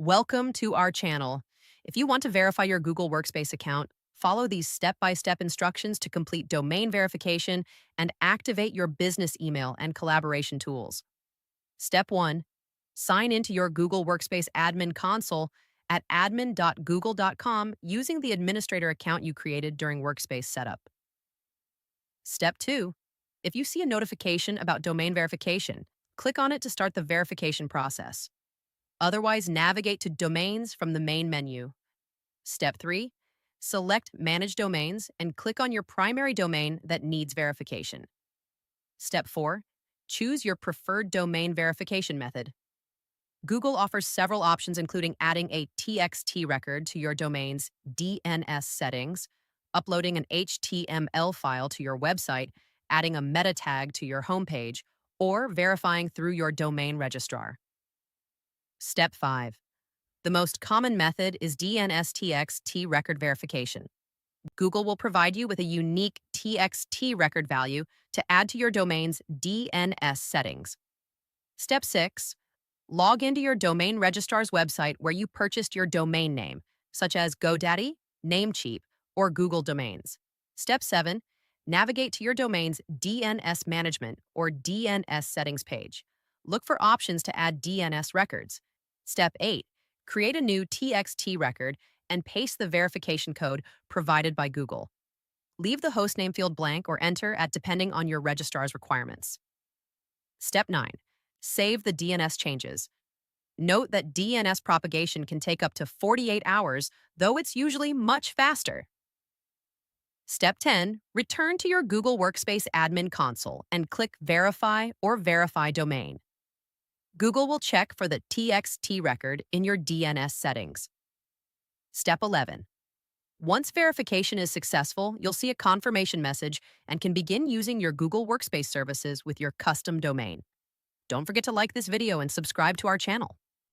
Welcome to our channel. If you want to verify your Google Workspace account, follow these step-by-step instructions to complete domain verification and activate your business email and collaboration tools. Step 1. Sign into your Google Workspace admin console at admin.google.com using the administrator account you created during Workspace setup. Step 2. If you see a notification about domain verification, click on it to start the verification process. Otherwise, navigate to Domains from the main menu. Step 3. Select Manage Domains and click on your primary domain that needs verification. Step 4. Choose your preferred domain verification method. Google offers several options, including adding a TXT record to your domain's DNS settings, uploading an HTML file to your website, adding a meta tag to your homepage, or verifying through your domain registrar. Step 5. The most common method is DNS-TXT record verification. Google will provide you with a unique TXT record value to add to your domain's DNS settings. Step 6. Log into your domain registrar's website where you purchased your domain name, such as GoDaddy, Namecheap, or Google Domains. Step 7. Navigate to your domain's DNS management or DNS settings page. Look for options to add DNS records. Step 8. Create a new TXT record and paste the verification code provided by Google. Leave the hostname field blank or enter at depending on your registrar's requirements. Step 9. Save the DNS changes. Note that DNS propagation can take up to 48 hours, though it's usually much faster. Step 10. Return to your Google Workspace admin console and click Verify or Verify Domain. Google will check for the TXT record in your DNS settings. Step 11. Once verification is successful, you'll see a confirmation message and can begin using your Google Workspace services with your custom domain. Don't forget to like this video and subscribe to our channel.